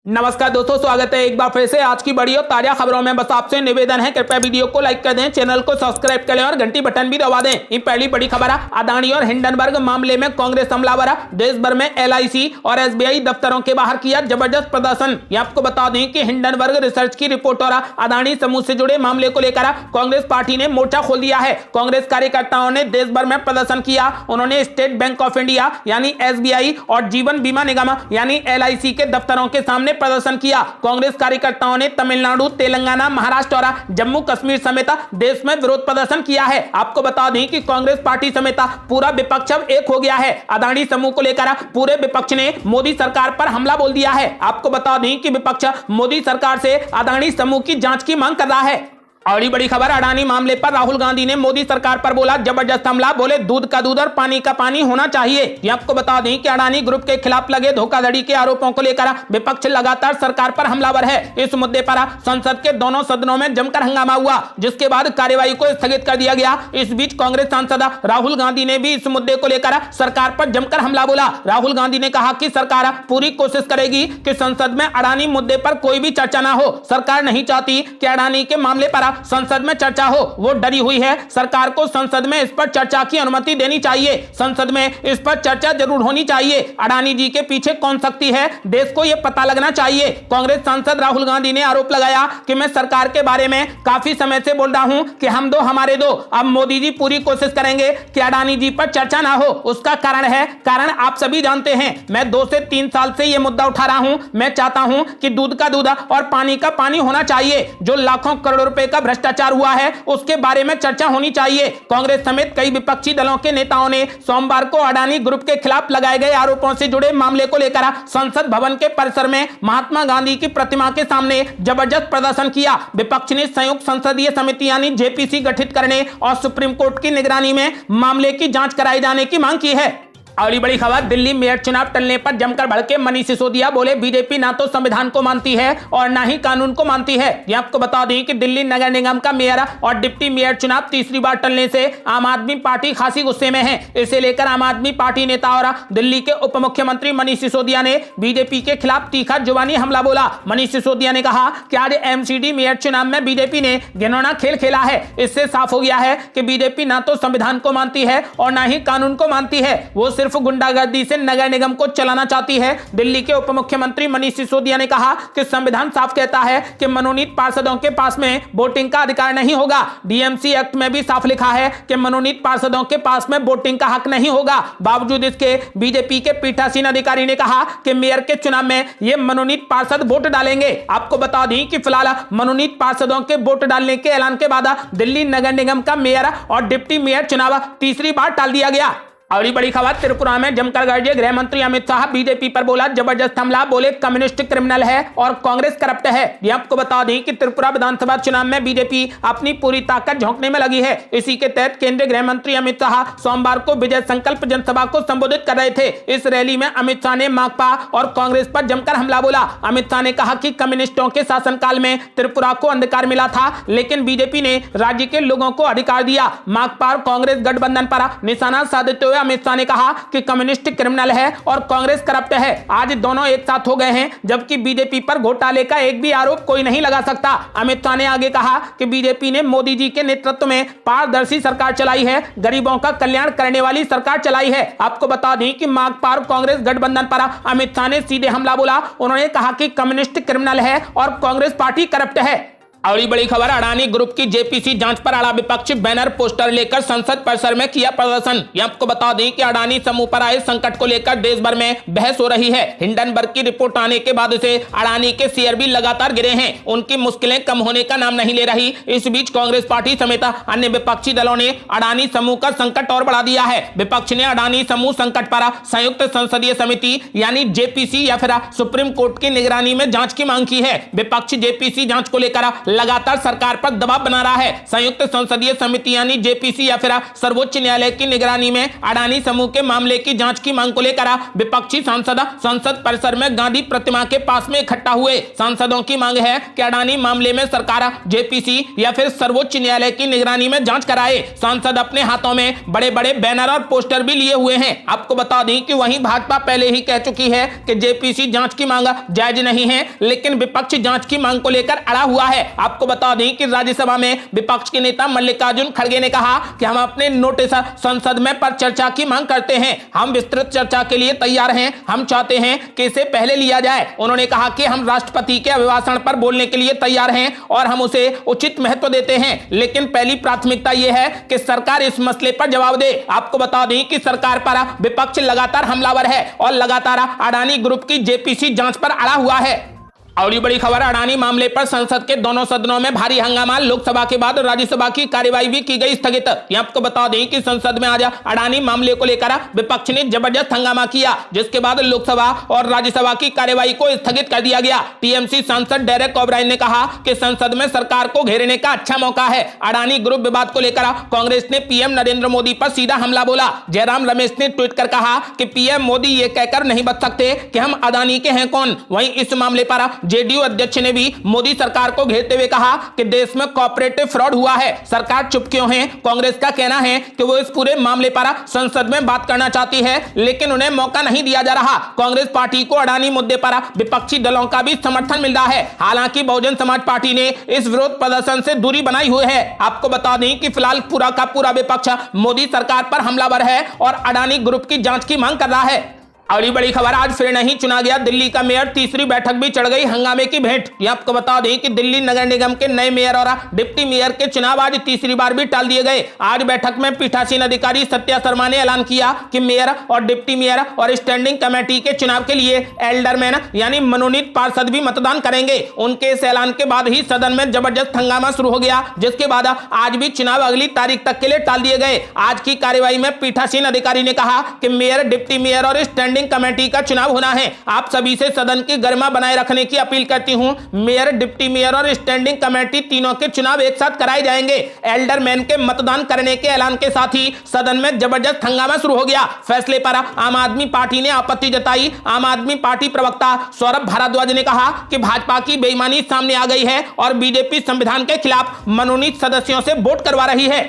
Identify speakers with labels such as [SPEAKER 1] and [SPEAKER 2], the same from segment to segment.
[SPEAKER 1] नमस्कार दोस्तों, स्वागत है एक बार फिर से आज की बड़ी और ताजा खबरों में। बस आपसे निवेदन है, कृपया वीडियो को लाइक कर दें, चैनल को सब्सक्राइब कर लें और घंटी बटन भी दबा दें। इन पहली बड़ी खबर है, अदानी और हिंडनबर्ग मामले में कांग्रेस हमलावर। देश भर में LIC और SBI दफ्तरों के बाहर किया जबरदस्त प्रदर्शन। ये आपको बता दें कि हिंडनबर्ग रिसर्च की रिपोर्ट और अदानी समूह से जुड़े मामले को लेकर कांग्रेस पार्टी ने मोर्चा खोल दिया है। कांग्रेस कार्यकर्ताओं ने देश भर में प्रदर्शन किया। उन्होंने स्टेट बैंक ऑफ इंडिया यानी SBI और जीवन बीमा निगम यानी LIC के दफ्तरों के सामने प्रदर्शन किया। कांग्रेस कार्यकर्ताओं ने तमिलनाडु, तेलंगाना, महाराष्ट्र और जम्मू कश्मीर समेत देश में विरोध प्रदर्शन किया है। आपको बता दें कि कांग्रेस पार्टी समेत पूरा विपक्ष अब एक हो गया है। अदानी समूह को लेकर पूरे विपक्ष ने मोदी सरकार पर हमला बोल दिया है। आपको बता दें कि विपक्ष मोदी सरकार से अदानी समूह की जांच की मांग कर रहा है। और बड़ी खबर, अडानी मामले पर राहुल गांधी ने मोदी सरकार पर बोला जबरदस्त हमला। बोले दूध का दूध और पानी का पानी होना चाहिए। ये आपको बता दें कि अडानी ग्रुप के खिलाफ लगे धोखाधड़ी के आरोपों को लेकर विपक्ष लगातार सरकार पर हमलावर है। इस मुद्दे पर संसद के दोनों सदनों में जमकर हंगामा हुआ, जिसके बाद कार्यवाही को स्थगित कर दिया गया। इस बीच कांग्रेस सांसद राहुल गांधी ने भी इस मुद्दे को लेकर सरकार पर जमकर हमला बोला। राहुल गांधी ने कहा कि सरकार पूरी कोशिश करेगी कि संसद में अडानी मुद्दे पर कोई भी चर्चा ना हो। सरकार नहीं चाहती कि अडानी के मामले पर संसद में चर्चा हो, वो डरी हुई है। सरकार को संसद में इस पर चर्चा की अनुमति देनी चाहिए। संसद में इस पर चर्चा जरूर होनी चाहिए। अडानी जी के पीछे कौन शक्ति है, देश को यह पता लगना चाहिए। कांग्रेस सांसद राहुल गांधी ने आरोप लगाया कि मैं सरकार के बारे में काफी समय से बोल रहा हूं कि हम दो हमारे दो। अब मोदी जी पूरी कोशिश करेंगे कि अडानी जी पर चर्चा ना हो। उसका कारण आप सभी जानते हैं। मैं 2 से 3 साल से यह मुद्दा उठा रहा हूं। मैं चाहता हूं कि दूध का दूध और पानी का पानी होना चाहिए। जो लाखों करोड़ रुपए का भ्रष्टाचार हुआ है उसके बारे में चर्चा होनी चाहिए। कांग्रेस समेत कई विपक्षी दलों के नेताओं ने सोमवार को अडानी ग्रुप के खिलाफ लगाए गए आरोपों से जुड़े मामले को लेकर संसद भवन के परिसर में महात्मा गांधी की प्रतिमा के सामने जबरदस्त प्रदर्शन किया। विपक्ष ने संयुक्त संसदीय समिति यानी JPC गठित करने और सुप्रीम कोर्ट की निगरानी में मामले की जांच कराए जाने की मांग की है। अगली बड़ी खबर, दिल्ली मेयर चुनाव टलने पर जमकर भड़के मनीष सिसोदिया। बोले बीजेपी ना तो संविधान को मानती है और ना ही कानून को मानती है। ये आपको बता दें कि दिल्ली नगर निगम का मेयर और डिप्टी मेयर चुनाव तीसरी बार टलने से आम आदमी पार्टी खासी गुस्से में है। इसे लेकर आम आदमी पार्टी नेता और दिल्ली के उप मुख्यमंत्री मनीष सिसोदिया ने बीजेपी के खिलाफ तीखा जुबानी हमला बोला। मनीष सिसोदिया ने कहा कि आज MCD मेयर चुनाव में बीजेपी ने घिनौना खेल खेला है। इससे साफ हो गया है कि बीजेपी ना तो संविधान को मानती है और ना ही कानून को मानती है। वो सिर्फ गुंडागर्दी से नगर निगम को चलाना चाहती है। दिल्ली के उप मुख्यमंत्री मनीष सिसोदिया ने कहा कि संविधान साफ कहता है कि मनोनीत पार्षदों के पास में वोटिंग का अधिकार नहीं होगा। DMC एक्ट में भी साफ लिखा है कि मनोनीत पार्षदों के पास में वोटिंग का हक नहीं होगा। बावजूद इसके बीजेपी के पीठासीन अधिकारी ने कहा कि मेयर के चुनाव में ये मनोनीत पार्षद वोट डालेंगे। आपको बता दें कि फिलहाल मनोनीत पार्षदों के वोट डालने के ऐलान के बाद दिल्ली नगर निगम का मेयर और डिप्टी मेयर चुनाव तीसरी बार टाल दिया गया। अगली बड़ी खबर, त्रिपुरा में जमकर गरजे गृह मंत्री अमित शाह। बीजेपी पर बोला जबरदस्त हमला। बोले कम्युनिस्ट क्रिमिनल है और कांग्रेस करप्ट है। ये आपको बता दें कि त्रिपुरा विधानसभा चुनाव में बीजेपी अपनी पूरी ताकत झोंकने में लगी है। इसी के तहत केंद्रीय गृह मंत्री अमित शाह सोमवार को विजय संकल्प जनसभा को संबोधित कर रहे थे। इस रैली में अमित शाह ने माकपा और कांग्रेस पर जमकर हमला बोला। अमित शाह ने कहा कि कम्युनिस्टों के शासनकाल में त्रिपुरा को अंधकार मिला था, लेकिन बीजेपी ने राज्य के लोगों को अधिकार दिया। माकपा और कांग्रेस गठबंधन पर निशाना साधते हुए अमित शाह ने कहा कि कम्युनिस्ट क्रिमिनल है और कांग्रेस करप्ट है। आज दोनों एक साथ हो गए हैं, जबकि बीजेपी पर घोटाले का एक भी आरोप कोई नहीं लगा सकता। अमित शाह ने आगे कहा कि बीजेपी ने मोदी जी के नेतृत्व में पारदर्शी सरकार चलाई है, गरीबों का कल्याण करने वाली सरकार चलाई है। आपको बता दें कि माकपा और कांग्रेस गठबंधन पर अमित शाह ने सीधे हमला बोला। उन्होंने कहा कि कम्युनिस्ट क्रिमिनल है और कांग्रेस पार्टी करप्ट है। अगली बड़ी खबर, अडानी ग्रुप की JPC जांच पर अड़ा विपक्ष। बैनर पोस्टर लेकर संसद परिसर में किया प्रदर्शन। ये आपको बता दें कि अडानी समूह पर आए संकट को लेकर देश भर में बहस हो रही है। हिंडनबर्ग की रिपोर्ट आने के बाद से अडानी के शेयर भी लगातार गिरे हैं। उनकी मुश्किलें कम होने का नाम नहीं ले रही। इस बीच कांग्रेस पार्टी समेत अन्य विपक्षी दलों ने अडानी समूह का संकट और बढ़ा दिया है। विपक्ष ने अडानी समूह संकट पर संयुक्त संसदीय समिति यानी JPC या फिर सुप्रीम कोर्ट की निगरानी में जांच की मांग की है। विपक्ष JPC जांच को लेकर लगातार सरकार पर दबाव बना रहा है। संयुक्त संसदीय समिति यानी जेपीसी या फिर सर्वोच्च न्यायालय की निगरानी में अडानी समूह के मामले की जांच की मांग को लेकर विपक्षी सांसद संसद परिसर में गांधी प्रतिमा के पास में इकट्ठा हुए। सांसदों की मांग है कि अडानी मामले में सरकार जेपीसी या फिर सर्वोच्च न्यायालय की निगरानी में जांच कराए। सांसद अपने हाथों में बड़े बड़े बैनर और पोस्टर भी लिए हुए हैं। आपको बता दें कि वहीं भाजपा पहले ही कह चुकी है कि जेपीसी जांच की मांग जायज नहीं है, लेकिन विपक्ष जांच की मांग को लेकर अड़ा हुआ है। आपको बता दें कि राज्यसभा में विपक्ष के नेता मल्लिकार्जुन खड़गे ने कहा कि हम अपने नोटिस संसद में पर चर्चा की मांग करते हैं। हम विस्तृत चर्चा के लिए तैयार हैं। हम चाहते हैं कि इसे पहले लिया जाए। उन्होंने कहा कि हम राष्ट्रपति के अभिभाषण पर बोलने के लिए तैयार हैं और हम उसे उचित महत्व देते हैं, लेकिन पहली प्राथमिकता यह है कि सरकार इस मसले पर जवाब दे। आपको बता दें कि सरकार पर विपक्ष लगातार हमलावर है और लगातार अडानी ग्रुप की जेपीसी जांच पर अड़ा हुआ है। और बड़ी खबर, अडानी मामले पर संसद के दोनों सदनों में भारी हंगामा। लोकसभा के बाद राज्यसभा की कार्यवाही भी की गई स्थगित। आपको बता दें कि संसद में आज अडानी मामले को लेकर विपक्ष ने जबरदस्त हंगामा किया, जिसके बाद लोकसभा और राज्यसभा की कार्यवाही को स्थगित कर दिया गया। टीएमसी सांसद डेरेक ओब्रायन ने कहा कि संसद में सरकार को घेरने का अच्छा मौका है। अडानी ग्रुप विवाद को लेकर कांग्रेस ने पीएम नरेंद्र मोदी पर सीधा हमला बोला। जयराम रमेश ने ट्वीट कर कहा कि पीएम मोदी ये कहकर नहीं बच सकते कि हम अडानी के हैं कौन। वहीं इस मामले पर जेडीयू अध्यक्ष ने भी मोदी सरकार को घेरते हुए कहा कि देश में कॉर्पोरेटिव फ्रॉड हुआ है, सरकार चुप क्यों है। कांग्रेस का कहना है कि वो इस पूरे मामले पर संसद में बात करना चाहती है, लेकिन उन्हें मौका नहीं दिया जा रहा। कांग्रेस पार्टी को अडानी मुद्दे पर विपक्षी दलों का भी समर्थन मिल रहा है। हालांकि बहुजन समाज पार्टी ने इस विरोध प्रदर्शन से दूरी बनाई हुई है। आपको बता दें कि फिलहाल पूरा का पूरा विपक्ष मोदी सरकार पर हमलावर है और अडानी ग्रुप की जांच की मांग कर रहा है। अगली बड़ी खबर, आज फिर नहीं चुना गया दिल्ली का मेयर, तीसरी बैठक भी चढ़ गई हंगामे की भेंट। ये आपको बता दें कि दिल्ली नगर निगम के नए मेयर और डिप्टी मेयर के चुनाव आज तीसरी बार भी टाल दिए गए। आज बैठक में पीठासीन अधिकारी सत्या शर्मा ने ऐलान किया कि मेयर और डिप्टी मेयर और स्टैंडिंग कमेटी के चुनाव के लिए एल्डरमैन यानी मनोनीत पार्षद भी मतदान करेंगे। उनके इस ऐलान के बाद ही सदन में जबरदस्त हंगामा शुरू हो गया, जिसके बाद आज भी चुनाव अगली तारीख तक के लिए टाल दिए गए। आज की कार्यवाही में पीठासीन अधिकारी ने कहा कि मेयर, डिप्टी मेयर और स्टैंडिंग कमेटी का चुनाव होना है। आप सभी से सदन की गरिमा बनाए रखने की अपील करती हूं। मेयर, डिप्टी मेयर और स्टैंडिंग कमेटी तीनों के चुनाव एक साथ कराए जाएंगे। एल्डरमैन के मतदान करने के ऐलान के साथ ही सदन में जबरदस्त हंगामा शुरू हो गया। फैसले पर आम आदमी पार्टी ने आपत्ति जताई। आम आदमी पार्टी प्रवक्ता सौरभ भारद्वाज ने कहा कि भाजपा की बेईमानी सामने आ गई है और बीजेपी संविधान के खिलाफ मनोनीत सदस्यों से वोट करवा रही है।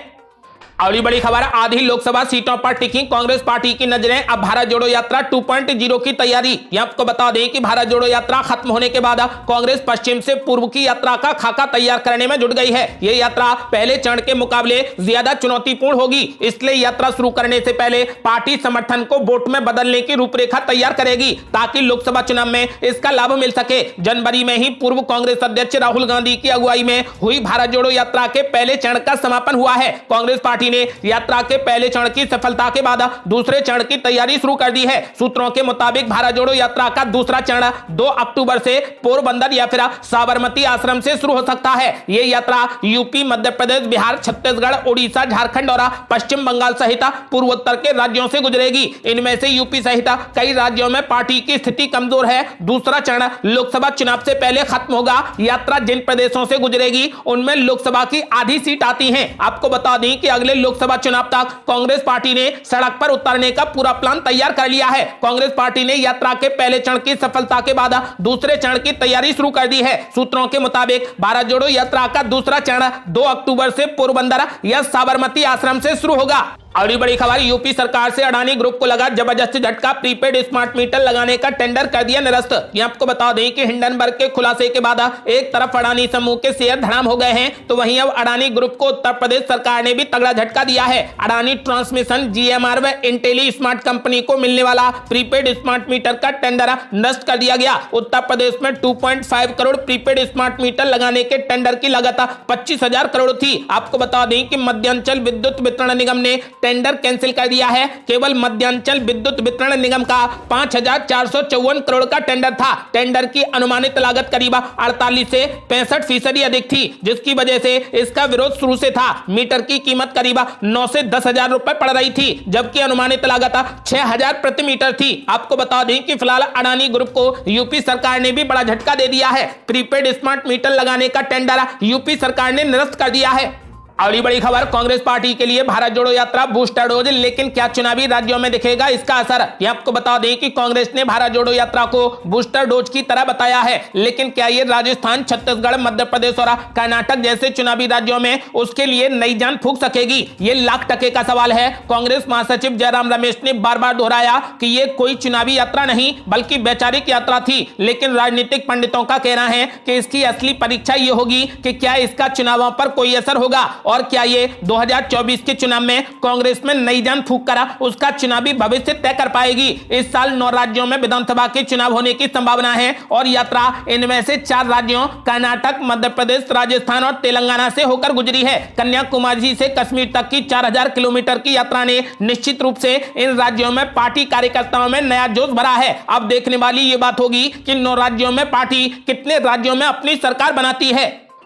[SPEAKER 1] अगली बड़ी खबर, आधी लोकसभा सीटों पर टिकी कांग्रेस पार्टी की नजरें। अब भारत जोड़ो यात्रा 2.0 की तैयारी। आपको बता दें कि भारत जोड़ो यात्रा खत्म होने के बाद कांग्रेस पश्चिम से पूर्व की यात्रा का खाका तैयार करने में जुट गई है। यह यात्रा पहले चरण के मुकाबले ज्यादा चुनौतीपूर्ण होगी, इसलिए यात्रा शुरू करने से पहले पार्टी समर्थन को वोट में बदलने की रूपरेखा तैयार करेगी, ताकि लोकसभा चुनाव में इसका लाभ मिल सके। जनवरी में ही पूर्व कांग्रेस अध्यक्ष राहुल गांधी की अगुवाई में हुई भारत जोड़ो यात्रा के पहले चरण का समापन हुआ है। कांग्रेस पार्टी ने यात्रा के पहले चरण की सफलता के बाद दूसरे चरण की तैयारी शुरू कर दी है। सूत्रों के मुताबिक भारत जोड़ो यात्रा का दूसरा चरण 2 अक्टूबर से पोरबंदर या फिर साबरमती आश्रम से शुरू हो सकता है। यह यात्रा यूपी, मध्य प्रदेश, बिहार, छत्तीसगढ़, ओडिशा, झारखंड और पश्चिम बंगाल सहित पूर्वोत्तर के राज्यों से गुजरेगी। इनमें से यूपी सहित कई राज्यों में पार्टी की स्थिति कमजोर है। दूसरा चरण लोकसभा चुनाव से पहले खत्म होगा। यात्रा जिन प्रदेशों से गुजरेगी उनमें लोकसभा की आधी सीट आती है। आपको बता दें कि अगले लोकसभा चुनाव तक कांग्रेस पार्टी ने सड़क पर उतरने का पूरा प्लान तैयार कर लिया है। कांग्रेस पार्टी ने यात्रा के पहले चरण की सफलता के बाद दूसरे चरण की तैयारी शुरू कर दी है। सूत्रों के मुताबिक भारत जोड़ो यात्रा का दूसरा चरण 2 अक्टूबर से पोरबंदर या साबरमती आश्रम से शुरू होगा। अगली बड़ी खबर, यूपी सरकार से अडानी ग्रुप को लगा जबरदस्त झटका। प्रीपेड स्मार्ट मीटर लगाने का टेंडर कर दिया निरस्त। आपको बता दें कि हिंडनबर्ग के खुलासे के बाद एक तरफ अडानी समूह के शेयर धड़ाम हो गए हैं, तो वहीं अब अडानी ग्रुप को उत्तर प्रदेश सरकार ने भी तगड़ा झटका दिया है। अडानी ट्रांसमिशन, जीएमआर व इंटेली स्मार्ट कंपनी को मिलने वाला प्रीपेड स्मार्ट मीटर का टेंडर नष्ट कर दिया गया। उत्तर प्रदेश में 2.5 करोड़ प्रीपेड स्मार्ट मीटर लगाने के टेंडर की लागत 25,000 करोड़ थी। आपको बता दें कि मध्यांचल विद्युत वितरण निगम ने टेंडर कैंसिल कर दिया है। केवल मध्यांचल विद्युत वितरण निगम का 5,454 करोड़ का टेंडर था। टेंडर की अनुमानित लागत करीब 48 से 65% अधिक थी, जिसकी वजह से इसका विरोध शुरू से था। मीटर की कीमत करीब 9 से 10,000 रुपए पड़ रही थी, जबकि अनुमानित लागत 6,000 प्रति मीटर थी। आपको बता दें कि फिलहाल अडानी ग्रुप को यूपी सरकार ने भी बड़ा झटका दे दिया है। प्रीपेड स्मार्ट मीटर लगाने का टेंडर यूपी सरकार ने निरस्त कर दिया है। अगली बड़ी खबर, कांग्रेस पार्टी के लिए भारत जोड़ो यात्रा बूस्टर डोज, लेकिन क्या चुनावी राज्यों में दिखेगा इसका असर? ये आपको बता दें कि कांग्रेस ने भारत जोड़ो यात्रा को बूस्टर डोज की तरह बताया है, लेकिन क्या ये राजस्थान, छत्तीसगढ़, मध्य प्रदेश और कर्नाटक जैसे चुनावी राज्यों में उसके लिए नई जान फूंक सकेगी? ये लाख टके का सवाल है। कांग्रेस महासचिव जयराम रमेश ने बार बार दोहराया कि ये कोई चुनावी यात्रा नहीं बल्कि वैचारिक यात्रा थी, लेकिन राजनीतिक पंडितों का कहना है कि इसकी असली परीक्षा ये होगी कि क्या इसका चुनावों पर कोई असर होगा और क्या ये 2024 के चुनाव में कांग्रेस में नई जान फूंक कर उसका चुनावी भविष्य तय कर पाएगी। इस साल 9 राज्यों में विधानसभा के चुनाव होने की संभावना है और यात्रा इनमें से 4 राज्यों कर्नाटक, मध्य प्रदेश, राजस्थान और तेलंगाना से होकर गुजरी है। कन्याकुमारी से कश्मीर तक की 4,000 किलोमीटर की यात्रा ने निश्चित रूप से इन राज्यों में पार्टी कार्यकर्ताओं में नया जोश भरा है। अब देखने वाली ये बात होगी कि 9 राज्यों में पार्टी कितने राज्यों में अपनी सरकार बनाती है।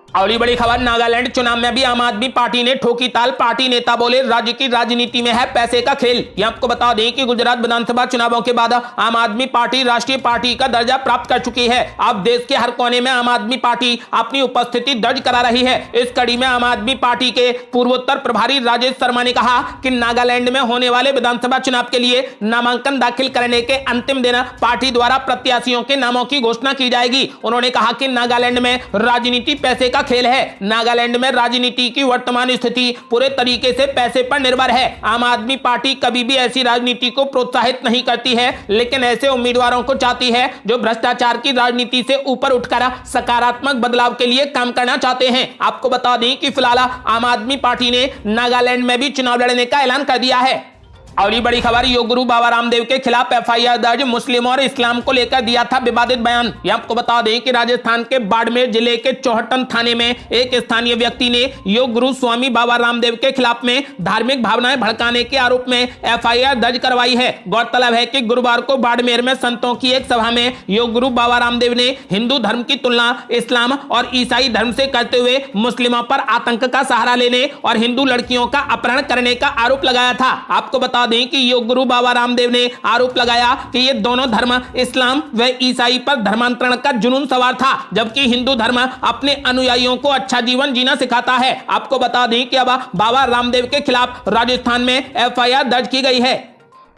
[SPEAKER 1] अगली बड़ी खबर, नागालैंड चुनाव में भी आम आदमी पार्टी ने ठोकी ताल। पार्टी नेता बोले राज्य की राजनीति में है पैसे का खेल। ये आपको बता दें कि गुजरात विधानसभा चुनावों के बाद आम आदमी पार्टी राष्ट्रीय पार्टी का दर्जा प्राप्त कर चुकी है। अब देश के हर कोने में आम आदमी पार्टी अपनी उपस्थिति दर्ज करा रही है। इस कड़ी में आम आदमी पार्टी के पूर्वोत्तर प्रभारी राजेश शर्मा ने कहा कि नागालैंड में होने वाले विधानसभा चुनाव के लिए नामांकन दाखिल करने के अंतिम दिन पार्टी द्वारा प्रत्याशियों के नामों की घोषणा की जाएगी। उन्होंने कहा कि नागालैंड में राजनीति पैसे खेल है। नागालैंड में राजनीति की वर्तमान स्थिति पूरे तरीके से पैसे पर निर्भर है। आम आदमी पार्टी कभी भी ऐसी राजनीति को प्रोत्साहित नहीं करती है, लेकिन ऐसे उम्मीदवारों को चाहती है जो भ्रष्टाचार की राजनीति से ऊपर उठकर सकारात्मक बदलाव के लिए काम करना चाहते हैं। आपको बता दें कि फिलहाल आम आदमी पार्टी ने नागालैंड में भी चुनाव लड़ने का ऐलान कर दिया है। अगली बड़ी खबर, योग गुरु बाबा रामदेव के खिलाफ एफआईआर दर्ज। मुस्लिमों और इस्लाम को लेकर दिया था विवादित बयान। ये आपको बता दें कि राजस्थान के बाड़मेर जिले के चौहटन थाने में एक स्थानीय व्यक्ति ने योग गुरु स्वामी बाबा रामदेव के खिलाफ में धार्मिक भावनाएं भड़काने के आरोप में एफआईआर दर्ज करवाई है। गौरतलब है कि गुरुवार को बाड़मेर में संतों की एक सभा में योग गुरु बाबा रामदेव ने हिंदू धर्म की तुलना इस्लाम और ईसाई धर्म से करते हुए मुस्लिमों पर आतंक का सहारा लेने और हिंदू लड़कियों का अपहरण करने का आरोप लगाया था। आपको बता दें कि योग गुरु बाबा रामदेव ने आरोप लगाया कि ये दोनों धर्म इस्लाम व ईसाई पर धर्मांतरण का जुनून सवार था, जबकि हिंदू धर्म अपने अनुयायियों को अच्छा जीवन जीना सिखाता है। आपको बता दें कि अब बाबा रामदेव के खिलाफ राजस्थान में एफआईआर दर्ज की गई है।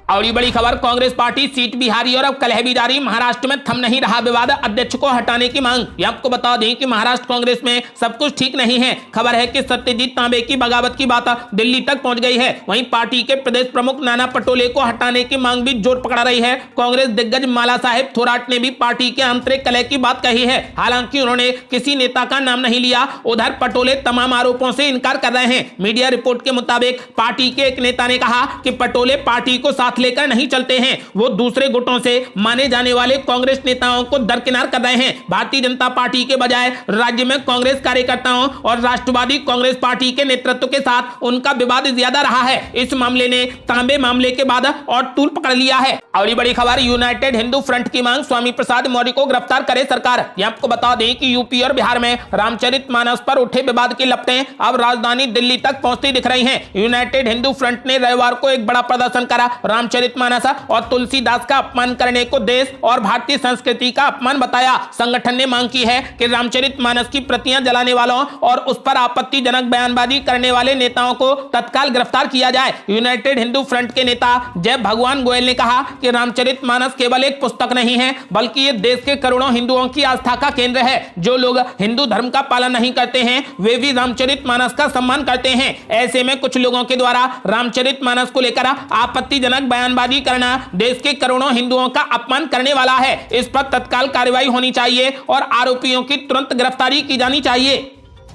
[SPEAKER 1] अगली बड़ी खबर, कांग्रेस पार्टी सीट बिहारी और अब कलह भी जारी। महाराष्ट्र में थम नहीं रहा विवाद, अध्यक्ष को हटाने की मांग। ये आपको बता दें कि महाराष्ट्र कांग्रेस में सब कुछ ठीक नहीं है। खबर है कि सत्यजीत तांबे की बगावत की बात दिल्ली तक पहुंच गई है। वहीं पार्टी के प्रदेश प्रमुख नाना पटोले को हटाने की मांग भी जोर पकड़ा रही है। कांग्रेस दिग्गज माला साहेब थोराट ने भी पार्टी के आंतरिक कलह की बात कही है। हालांकि उन्होंने किसी नेता का नाम नहीं लिया। उधर पटोले तमाम आरोपों से इनकार कर रहे हैं। मीडिया रिपोर्ट के मुताबिक पार्टी के एक नेता ने कहा कि पटोले पार्टी को साथ लेकर नहीं चलते हैं, वो दूसरे गुटों से माने जाने वाले कांग्रेस नेताओं को दरकिनार कर रहे हैं। भारतीय जनता पार्टी के बजाय राज्य में कांग्रेस कार्यकर्ताओं और राष्ट्रवादी कांग्रेस पार्टी के नेतृत्व के साथ उनका विवाद ज्यादा रहा है। इस मामले ने तांबे मामले के बाद और तूल पकड़ लिया है। अगली बड़ी खबर, यूनाइटेड हिंदू फ्रंट की मांग, स्वामी प्रसाद मौर्य को गिरफ्तार करे सरकार। ये आपको बता दें कि यूपी और बिहार में रामचरितमानस पर उठे विवाद की लपटें अब राजधानी दिल्ली तक पहुंचती दिख रही हैं। यूनाइटेड हिंदू फ्रंट ने रविवार को एक बड़ा प्रदर्शन करा। रामचरितमानस और तुलसीदास का अपमान करने को देश और भारतीय संस्कृति का अपमान बताया। संगठन ने मांग की है कि रामचरितमानस की प्रतियां जलाने वालों और उस पर आपत्तिजनक बयानबाजी करने वाले नेताओं को तत्काल गिरफ्तार किया जाए। यूनाइटेड हिंदू फ्रंट के नेता जय भगवान गोयल ने कहा कि रामचरितमानस केवल एक पुस्तक नहीं है, बल्कि ये देश के करोड़ों हिंदुओं की आस्था का केंद्र है। जो लोग हिंदू धर्म का पालन नहीं करते हैं, वे भी रामचरितमानस का सम्मान करते हैं। ऐसे में कुछ लोगों के द्वारा रामचरितमानस को लेकर आपत्तिजनक बयानबाजी करना देश के करोड़ों हिंदुओं का अपमान करने वाला है। इस पर तत्काल कार्रवाई होनी चाहिए और आरोपियों की तुरंत गिरफ्तारी की जानी चाहिए।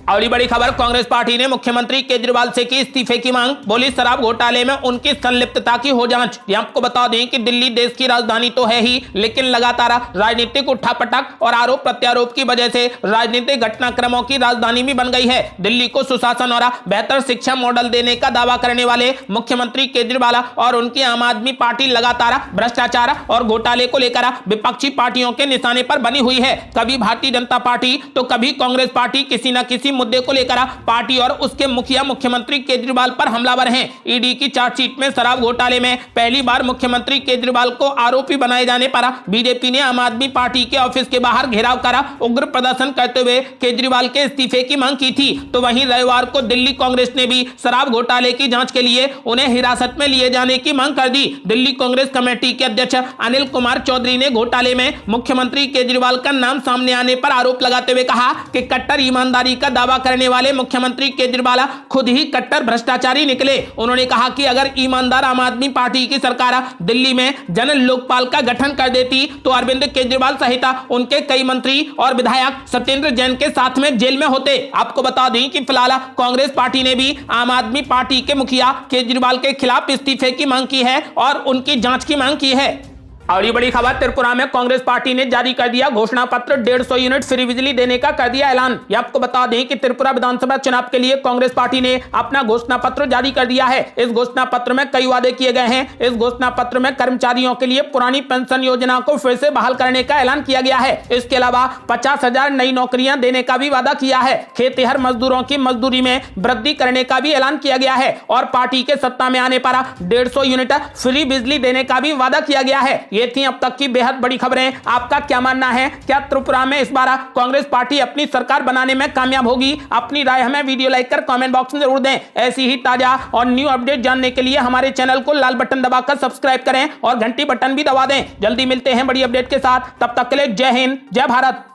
[SPEAKER 1] और ये बड़ी खबर, कांग्रेस पार्टी ने मुख्यमंत्री केजरीवाल से की इस्तीफे की मांग, बोली शराब घोटाले में उनकी संलिप्तता की हो जांच। ये आपको बता दें कि दिल्ली देश की राजधानी तो है ही, लेकिन लगातार राजनीतिक उठापटक और आरोप प्रत्यारोप की वजह से राजनीतिक घटनाक्रमों की राजधानी भी बन गई है। दिल्ली को सुशासन और बेहतर शिक्षा मॉडल देने का दावा करने वाले मुख्यमंत्री केजरीवाल और उनकी आम आदमी पार्टी लगातार भ्रष्टाचार और घोटाले को लेकर विपक्षी पार्टियों के निशाने पर बनी हुई है। कभी भारतीय जनता पार्टी तो कभी कांग्रेस पार्टी किसी न किसी मुद्दे को लेकर पार्टी और उसके मुखिया मुख्यमंत्री केजरीवाल पर हमलावर हैं। ईडी की चार्जशीट में शराब घोटाले में पहली बार मुख्यमंत्री केजरीवाल को आरोपी बनाए जाने पर बीजेपी ने आम आदमी पार्टी के ऑफिस के बाहर घेराव कर उग्र प्रदर्शन करते हुए केजरीवाल के इस्तीफे की मांग की थी। तो वहीं रविवार को दिल्ली कांग्रेस ने भी शराब घोटाले की जांच के लिए उन्हें हिरासत में लिए जाने की मांग कर दी। दिल्ली कांग्रेस कमेटी के अध्यक्ष अनिल कुमार चौधरी ने घोटाले में मुख्यमंत्री केजरीवाल का नाम सामने आने पर आरोप लगाते हुए कहा कि कट्टर ईमानदारी का दावा करने वाले मुख्यमंत्री केजरीवाल खुद ही कट्टर भ्रष्टाचारी निकले। उन्होंने कहा कि अगर ईमानदार आम आदमी पार्टी की सरकार दिल्ली में जन लोकपाल का गठन कर देती तो अरविंद केजरीवाल सहित उनके कई मंत्री और विधायक सत्येंद्र जैन के साथ में जेल में होते। आपको बता दें कि फिलहाल कांग्रेस पार्टी ने भी आम आदमी पार्टी के मुखिया केजरीवाल के खिलाफ इस्तीफे की मांग की है और उनकी जांच की मांग की है। और ये बड़ी खबर, त्रिपुरा में कांग्रेस पार्टी ने जारी कर दिया घोषणा पत्र, 150 यूनिट फ्री बिजली देने का कर दिया ऐलान। ये आपको बता दें कि त्रिपुरा विधानसभा चुनाव के लिए कांग्रेस पार्टी ने अपना घोषणा पत्र जारी कर दिया है। इस घोषणा पत्र में कई वादे किए गए हैं। इस घोषणा पत्र में कर्मचारियों के लिए पुरानी पेंशन योजना को फिर से बहाल करने का ऐलान किया गया है। इसके अलावा 50,000 नई नौकरियां देने का भी वादा किया है। खेतिहर मजदूरों की मजदूरी में वृद्धि करने का भी ऐलान किया गया है और पार्टी के सत्ता में आने पर 150 यूनिट फ्री बिजली देने का भी वादा किया गया है। ये थी अब तक की बेहद बड़ी खबरें। आपका क्या मानना है? क्या त्रिपुरा में इस बार कांग्रेस पार्टी अपनी सरकार बनाने में कामयाब होगी? अपनी राय हमें वीडियो लाइक कर कमेंट बॉक्स में जरूर दें। ऐसी ही ताजा और न्यू अपडेट जानने के लिए हमारे चैनल को लाल बटन दबाकर सब्सक्राइब करें और घंटी बटन भी दबा दें। जल्दी मिलते हैं बड़ी अपडेट के साथ, तब तक के लिए जय हिंद, जय भारत।